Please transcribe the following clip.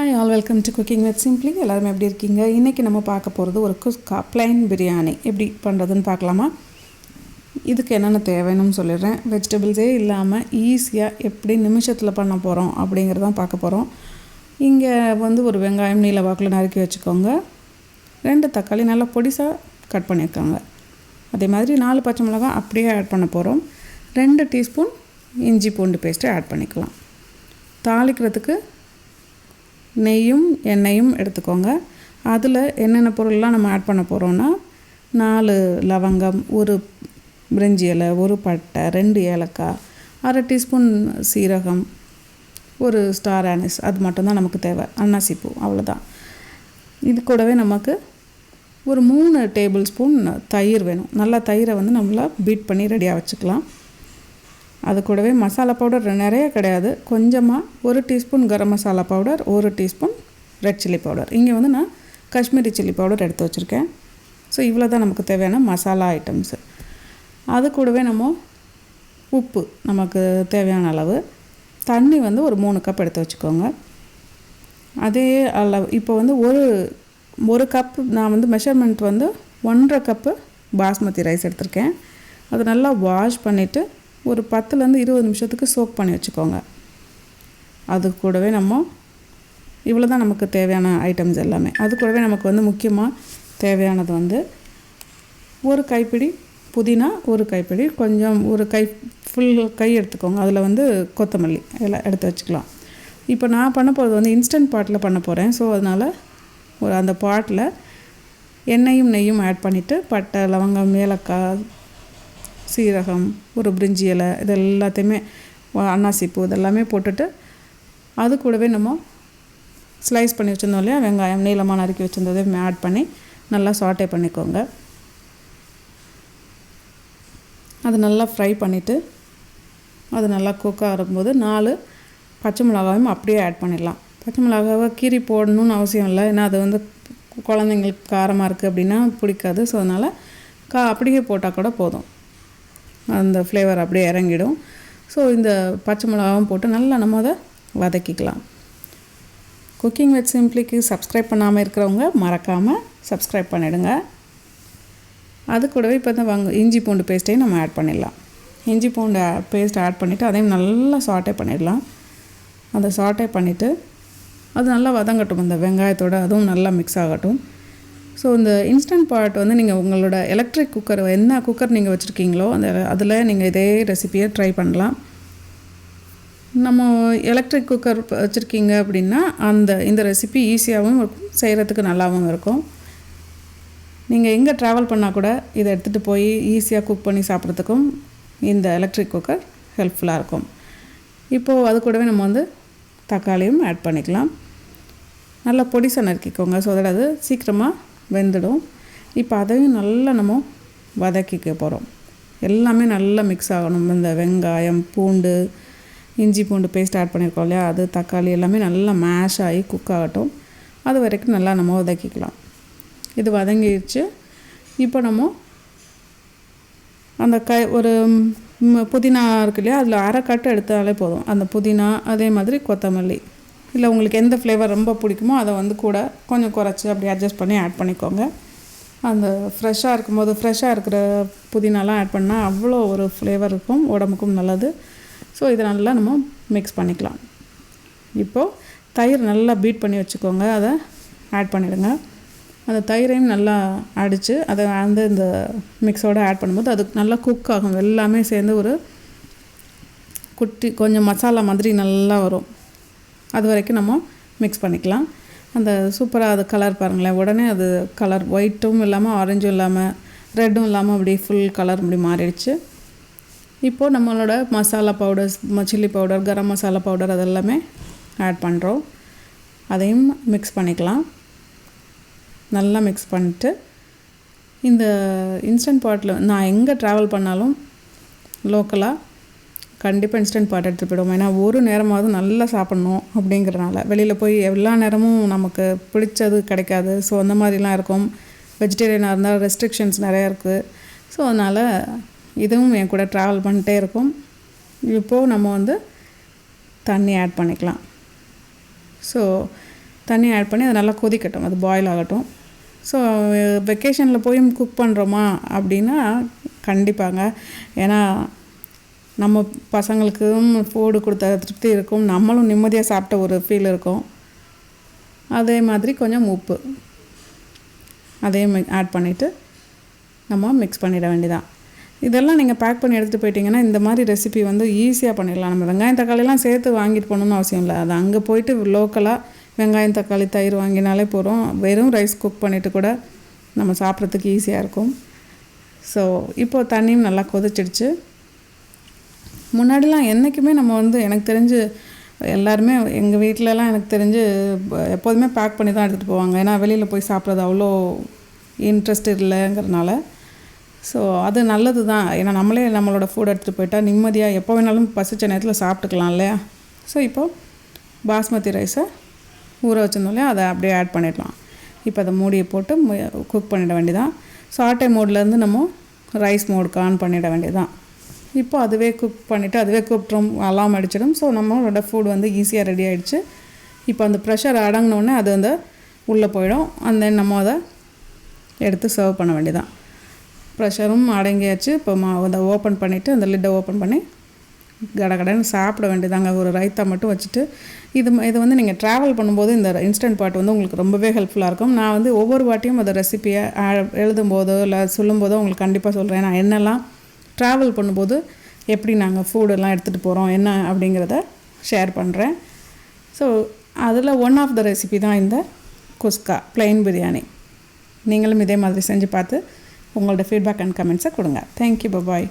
Hi all, welcome to Cooking with Simply. எல்லாரும் எப்படி இருக்கீங்க? இன்னைக்கு நம்ம பார்க்க போகிறது ஒரு குஸ்கா plain பிரியாணி எப்படி பண்ணுறதுன்னு பார்க்கலாமா? இதுக்கு என்னென்ன தேவைன்னு சொல்லிடுறேன். வெஜிடபிள்ஸே இல்லாமல் ஈஸியாக எப்படி நிமிஷத்தில் பண்ண போகிறோம் அப்படிங்கிறதான் பார்க்க போகிறோம். இங்கே ஒரு வெங்காயம் நீல வாக்கில் நறுக்கி வச்சுக்கோங்க. 2 தக்காளி நல்லா பொடிசாக கட் பண்ணியிருக்காங்க. அதே மாதிரி 4 பச்சை மிளகாய் அப்படியே ஆட் பண்ண போகிறோம். 2 டீஸ்பூன் இஞ்சி பூண்டு பேஸ்ட்டு ஆட் பண்ணிக்கலாம். தாளிக்கிறதுக்கு நெய்யும் எண்ணெயும் எடுத்துக்கோங்க. அதில் என்னென்ன பொருள்லாம் நம்ம ஆட் பண்ண போகிறோன்னா 4 லவங்கம், 1 பிரிஞ்சி இலை, 1 பட்டை, 2 ஏலக்காய், 1/2 டீஸ்பூன் சீரகம், 1 ஸ்டார் ஆனிஸ், அது மட்டும்தான் நமக்கு தேவை. அன்னாசிப்பூ, அவ்வளோதான். இது கூடவே நமக்கு ஒரு 3 டேபிள் ஸ்பூன் தயிர் வேணும். நல்லா தயிரை நம்மளா பீட் பண்ணி ரெடியாக வச்சுக்கலாம். அது கூடவே மசாலா பவுடர் நிறைய கிடையாது, கொஞ்சமாக 1 teaspoon garam masala powder, 1 teaspoon red chilli powder. இங்கே நான் காஷ்மீரி சில்லி பவுடர் எடுத்து வச்சுருக்கேன். ஸோ இவ்வளோ தான் நமக்கு தேவையான மசாலா ஐட்டம்ஸு. அது கூடவே நம்ம உப்பு நமக்கு தேவையான அளவு, தண்ணி ஒரு 3 கப் எடுத்து வச்சுக்கோங்க. அதே அளவு இப்போ ஒரு கப் நான் மெஷர்மெண்ட் 1.5 கப்பு பாஸ்மதி ரைஸ் எடுத்திருக்கேன். அது நல்லா வாஷ் பண்ணிவிட்டு ஒரு 10லேருந்து 20 நிமிஷத்துக்கு சோக் பண்ணி வச்சுக்கோங்க. அது கூடவே இவ்வளோ தான் நமக்கு தேவையான ஐட்டம்ஸ் எல்லாமே. அது கூடவே நமக்கு முக்கியமாக தேவையானது 1 கைப்பிடி புதினா, 1 கைப்பிடி கொஞ்சம், 1 கை ஃபுல் கை எடுத்துக்கோங்க. அதில் கொத்தமல்லி எல்லாம் எடுத்து வச்சுக்கலாம். இப்போ நான் பண்ண போகிறது இன்ஸ்டன்ட் பாட்டில் பண்ண போகிறேன். ஸோ அதனால் அந்த பாட்டில் எண்ணெயும் நெய்யும் ஆட் பண்ணிவிட்டு பட்டை, லவங்கம், ஏலக்காய், சீரகம், 1 பிரிஞ்சி இலை, இது எல்லாத்தையுமே, அன்னாசிப்பூ, இதெல்லாமே போட்டுட்டு அது கூடவே நம்ம ஸ்லைஸ் பண்ணி வச்சுருந்தோம் இல்லையா, வெங்காயம் நீளமாக நறுக்கி வச்சுருந்ததையும் ஆட் பண்ணி நல்லா சாட்டே பண்ணிக்கோங்க. அது நல்லா ஃப்ரை பண்ணிவிட்டு அது நல்லா குக் ஆகும்போது 4 பச்சை மிளகாயும் அப்படியே ஆட் பண்ணிடலாம். பச்சை மிளகாவை கீரி போடணும்னு அவசியம் இல்லை, ஏன்னா அது குழந்தைங்களுக்கு காரமாக இருக்குது அப்படின்னா பிடிக்காது. ஸோ அதனால் அப்படியே போட்டால் கூட போதும், அந்த ஃப்ளேவர் அப்படியே இறங்கிடும். ஸோ இந்த பச்சை மிளகாவும் போட்டு நல்லா நம்ம அதை வதக்கிக்கலாம். குக்கிங் வித் சிம்ப்ளிக்கு சப்ஸ்கிரைப் பண்ணாமல் இருக்கிறவங்க மறக்காமல் சப்ஸ்கிரைப் பண்ணிவிடுங்க. அது கூடவே இப்போ இஞ்சி பூண்டு பேஸ்ட்டையும் நம்ம ஆட் பண்ணிடலாம். இஞ்சி பூண்டு பேஸ்ட் ஆட் பண்ணிவிட்டு அதையும் நல்லா சாட்டே பண்ணிடலாம். அதை சாட்டே பண்ணிவிட்டு அது நல்லா வதங்கட்டும், அந்த வெங்காயத்தோடு அதுவும் நல்லா மிக்ஸ் ஆகட்டும். ஸோ இந்த இன்ஸ்டன்ட் பாட் நீங்கள் உங்களோட எலக்ட்ரிக் குக்கர், என்ன குக்கர் நீங்கள் வச்சுருக்கீங்களோ அதில் நீங்கள் இதே ரெசிப்பியை ட்ரை பண்ணலாம். நம்ம எலக்ட்ரிக் குக்கர் வச்சுருக்கீங்க அப்படின்னா இந்த ரெசிபி ஈஸியாகவும் இருக்கும், செய்கிறதுக்கு நல்லாவும் இருக்கும். நீங்கள் எங்கே ட்ராவல் பண்ணால் கூட இதை எடுத்துகிட்டு போய் ஈஸியாக குக் பண்ணி சாப்பிட்றதுக்கும் இந்த எலக்ட்ரிக் குக்கர் ஹெல்ப்ஃபுல்லாக இருக்கும். இப்போது அது கூடவே நம்ம தக்காளியும் ஆட் பண்ணிக்கலாம். நல்லா பொடிசாக நறுக்கிக்கோங்க, ஸோ அது சீக்கிரமாக வெந்துடும். இப்போ அதையும் நல்லா நம்ம வதக்கிக்க போகிறோம். எல்லாமே நல்லா மிக்ஸ் ஆகணும். இந்த வெங்காயம், பூண்டு, இஞ்சி பூண்டு பேஸ்ட் ஆட் பண்ணியிருக்கோம் இல்லையா, அது தக்காளி எல்லாமே நல்லா மேஷ் ஆகி குக் ஆகட்டும். அது வரைக்கும் நல்லா நம்ம வதக்கிக்கலாம். இது வதங்கிடுச்சு. இப்போ நம்ம அந்த ஒரு புதினா இருக்கு இல்லையா, அதில் 1/2 கட்டு எடுத்தாலே போதும். அந்த புதினா, அதே மாதிரி கொத்தமல்லி, இல்லை உங்களுக்கு எந்த ஃப்ளேவர் ரொம்ப பிடிக்குமோ அதை கூட கொஞ்சம் குறைச்சி அப்படி அட்ஜஸ்ட் பண்ணி ஆட் பண்ணிக்கோங்க. அந்த ஃப்ரெஷ்ஷாக இருக்கும்போது ஃப்ரெஷ்ஷாக இருக்கிற புதினாலாம் ஆட் பண்ணால் அவ்வளோ ஒரு ஃப்ளேவர் இருக்கும், உடம்புக்கும் நல்லது. ஸோ இதை நல்லா நம்ம மிக்ஸ் பண்ணிக்கலாம். இப்போது தயிர் நல்லா பீட் பண்ணி வச்சுக்கோங்க, அதை ஆட் பண்ணிவிடுங்க. அந்த தயிரையும் நல்லா அடித்து அதை இந்த மிக்ஸோடு ஆட் பண்ணும்போது அது நல்லா குக் ஆகும். எல்லாமே சேர்ந்து ஒரு கொஞ்சம் மசாலா மாதிரி நல்லா வரும். அது வரைக்கும் நம்ம மிக்ஸ் பண்ணிக்கலாம். அந்த சூப்பராக அது கலர் பாருங்களேன், உடனே அது கலர் ஒயிட்டும் இல்லாமல் ஆரஞ்சும் இல்லாமல் ரெட்டும் இல்லாமல் அப்படி ஃபுல் கலர் அப்படி மாறிடுச்சு. இப்போது நம்மளோட மசாலா பவுடர்ஸ், சில்லி பவுடர், கரம் மசாலா பவுடர் அதெல்லாமே ஆட் பண்ணுறோம். அதையும் மிக்ஸ் பண்ணிக்கலாம். நல்லா மிக்ஸ் பண்ணிவிட்டு இந்த இன்ஸ்டன்ட் பாட்டில் நான் எங்கே ட்ராவல் பண்ணாலும் லோக்கலாக கண்டிப்பாக இன்ஸ்டன்ட் பாட் எடுத்துகிட்டு போயிடுவோம். ஏன்னா ஒரு நேரமாவது நல்லா சாப்பிட்ணும் அப்படிங்கிறனால. வெளியில் போய் எல்லா நேரமும் நமக்கு பிடிச்சது கிடைக்காது. ஸோ அந்த மாதிரிலாம் இருக்கும். வெஜிடேரியனாக இருந்தால் ரெஸ்ட்ரிக்ஷன்ஸ் நிறையா இருக்குது. ஸோ அதனால் இதுவும் என் கூட ட்ராவல் பண்ணிட்டே இருக்கும். இப்போது நம்ம தண்ணி ஆட் பண்ணிக்கலாம். ஸோ தண்ணி ஆட் பண்ணி அது நல்லா கொதிக்கட்டும், அது பாயில் ஆகட்டும். ஸோ வெக்கேஷனில் போய் குக் பண்ணுறோமா அப்படின்னா கண்டிப்பாங்க. ஏன்னா நம்ம பசங்களுக்கும் ஃபுட்டு கொடுத்த திருப்தி இருக்கும், நம்மளும் நிம்மதியாக சாப்பிட்ட ஒரு ஃபீல் இருக்கும். அதே மாதிரி கொஞ்சம் உப்பு அதையும் ஆட் பண்ணிவிட்டு நம்ம மிக்ஸ் பண்ணிட வேண்டியதான். இதெல்லாம் நீங்கள் பேக் பண்ணி எடுத்துகிட்டு போயிட்டீங்கன்னா இந்த மாதிரி ரெசிபி வந்து ஈஸியாக பண்ணிடலாம். நம்ம வெங்காயம் தக்காளிலாம் சேர்த்து வாங்கிட்டு போகணுன்னு அவசியம் இல்லை. அது அங்கே போயிட்டு லோக்கலாக வெங்காயம் தக்காளி தயிர் வாங்கினாலே போகிறோம். வெறும் ரைஸ் குக் பண்ணிவிட்டு கூட நம்ம சாப்பிட்றதுக்கு ஈஸியாக இருக்கும். ஸோ இப்போது தண்ணியும் நல்லா கொதிச்சிடுச்சு. முன்னாடிலாம் என்றைக்குமே நம்ம வந்து எனக்கு தெரிஞ்சு எல்லாருமே எங்கள் வீட்டிலலாம் எனக்கு தெரிஞ்சு எப்போதுமே பேக் பண்ணி தான் எடுத்துகிட்டு போவாங்க. ஏன்னா வெளியில் போய் சாப்பிட்றது அவ்வளோ இன்ட்ரெஸ்ட் இல்லைங்கிறதுனால. ஸோ அது நல்லது தான். ஏன்னா நம்மளே நம்மளோட ஃபுட் எடுத்துகிட்டு போயிட்டால் நிம்மதியாக எப்போ வேணாலும் பசிச்ச நேரத்தில் சாப்பிட்டுக்கலாம் இல்லையா. ஸோ இப்போது பாஸ்மதி ரைஸை ஊற வச்சிருந்தோம் இல்லையா, அதை அப்படியே ஆட் பண்ணிடலாம். இப்போ அதை மூடியை போட்டு குக் பண்ணிட வேண்டியதான். சாட்டை மோட்லேருந்து நம்ம ரைஸ் மோடுக்கு ஆன் பண்ணிட வேண்டியதான். இப்போ அதுவே குக் பண்ணிவிட்டு அதுவே கூப்பிட்றோம், அலாம் அடிச்சிடும். ஸோ நம்மளோட ஃபுட் வந்து ஈஸியாக ரெடி ஆகிடுச்சு. இப்போ அந்த ப்ரெஷர் அடங்கினோடனே அது வந்து உள்ளே போயிடும். அண்ட் தென் நம்ம அதை எடுத்து சர்வ் பண்ண வேண்டியதான். ப்ரெஷரும் அடங்கியாச்சு. இப்போ அதை ஓப்பன் பண்ணிவிட்டு அந்த லிட்டை ஓப்பன் பண்ணி கடகடன்னு சாப்பிட வேண்டியதாங்க. ஒரு ரைத்தா மட்டும் வச்சுட்டு இது வந்து நீங்கள் ட்ராவல் பண்ணும்போது இந்த இன்ஸ்டன்ட் பாட் வந்து உங்களுக்கு ரொம்பவே ஹெல்ப்ஃபுல்லாக இருக்கும். நான் வந்து ஒவ்வொரு வாட்டியும் அந்த ரெசிப்பியை எழுதும்போதோ இல்லை சொல்லும்போதோ உங்களுக்கு கண்டிப்பாக சொல்கிறேன். நான் என்னெல்லாம் ட்ராவல் பண்ணும்போது எப்படி நாங்கள் ஃபுட்டெல்லாம் எடுத்துகிட்டு போகிறோம் என்ன அப்படிங்கிறத ஷேர் பண்ணுறேன். ஸோ அதில் ஒன் ஆஃப் த ரெசிபி தான் இந்த குஸ்கா ப்ளைன் பிரியாணி. நீங்களும் இதே மாதிரி செஞ்சு பார்த்து உங்களோட ஃபீட்பேக் அண்ட் கமெண்ட்ஸை கொடுங்க. தேங்க்யூ, பாய்.